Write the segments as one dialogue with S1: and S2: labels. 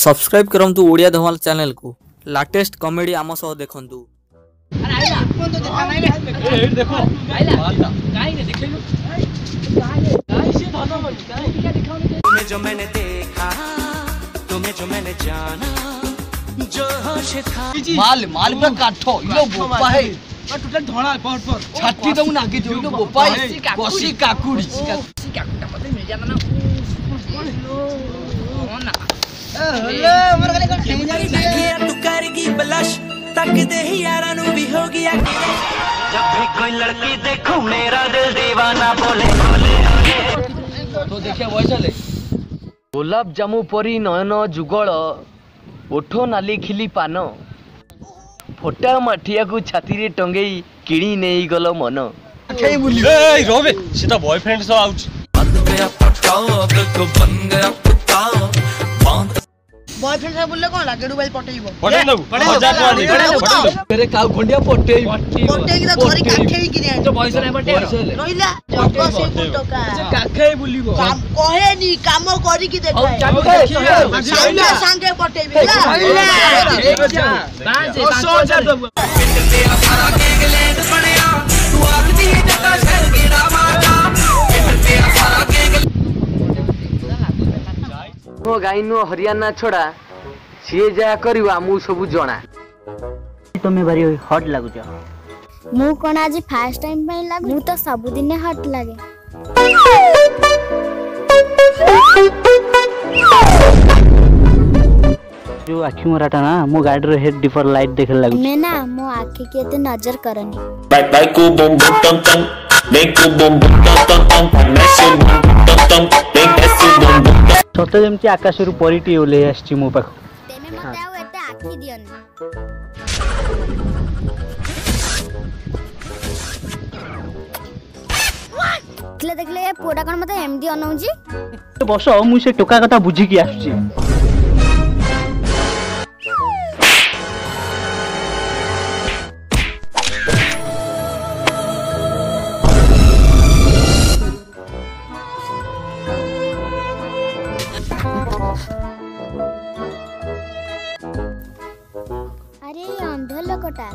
S1: Subscribe करंतु ओडिया धमाल channel को latest comedy आम सह देखंतु।
S2: तुम्हें जो मैंने देखा, तुम्हें जो मैंने जाना, जो होश था
S3: माल माल पे काठो इलो बोपा है
S2: टोटल धोना बहुत पर
S3: छाती तो नागे जो इलो बोपा है कोसी काकुड़ी काकुटा मत मिल जाना ना ना हेलो मर गले कर ठेंग जागी
S2: तू करेगी ब्लश तक दे ही यारा नु भी हो गया। जब भी कोई लड़की देखूं मेरा दिल दीवाना बोले बोले
S3: तो देखिए वो चले गोलाप जामु परी नयन जुगल ओठो नाली खिली पान फोटा माठिया को छाती रे टंगेई किणी नेई गलो मन खेई बुली
S4: ए रोबे सीधा बॉयफ्रेंड सो आउट
S2: बंद गया पक्का को बन गया पक्का
S5: बॉयफ्रेंड से बोलले कोन लागेडू बाइल पटेइबो
S4: पटेल दबु हजार टका
S3: मेरे काउ खंडिया पटेई
S5: पटेई की धरी काखेई कि नहीं
S3: तो पैसा नहीं पटे
S5: रहिला जको से को टका
S3: काखेई बुलीबो
S5: काम कहे नी काम करी कि देखो संगे संगे पटेइबे ना से 5000 दबु
S2: पे सारा के लेट पड़या तू आखदी जटा शहर गिरा मारा पे सारा के
S3: मो गाइनो हरियाणा छोड़ा सी जा करवा मु सब जना
S6: तुम्हें भारी हॉट लागुछ
S7: मु कोन आज फर्स्ट टाइम पे लागु मु तो सब दिन हॉट लागे
S6: जो आखी मोराटा ना मो गाड़ी रो हेड डिफर लाइट देखे लागु
S7: मैं ना मो आखी के ते नजर करनी
S8: बाय को बम बम टम टम देखो बम बम टम टम मैसे बम टम टम देखो बम बम
S6: सत जेमती आकाश रु परिटी ओले आछि मो पाख
S7: तेमे मते आउ एते आखी दियन देखले ये पोडा कोन मते एमडी अनौजी
S6: बस मु से टोका कथा बुझी की आछि
S7: अरे अंध लोकटा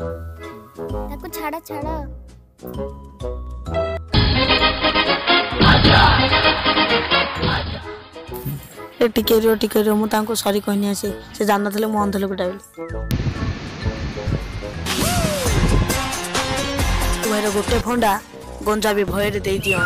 S7: ताको छाड़ा छाड़ा
S5: टिके रो मु तांको सॉरी कहनी आसे से जान नथले मु अंध लोकटा बोली तुम्हारे गोटे फंडा गंजा भी भय रे देई दियो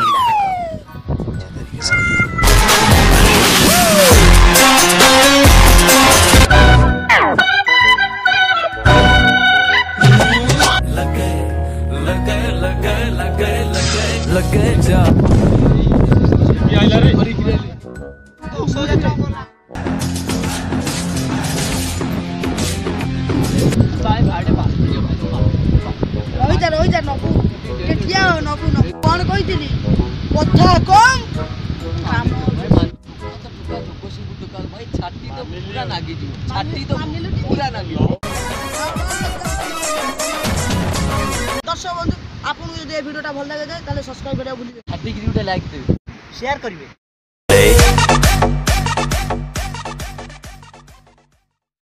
S2: लगे जा
S4: ये आइला रे
S5: सो जा
S3: साई भाडे पास
S5: रही जा नबू केटिया नबू न कोन कहितली कथा कम काम
S3: भाई छाती तो पूरा नागी जी छाती तो पूरा नागी
S5: दर्शक बंधु आपन यदि वीडियोटा भल लागे ताले सब्सक्राइब करिया भूलिबे
S3: छाती की लाइक देबे
S6: शेयर करिवे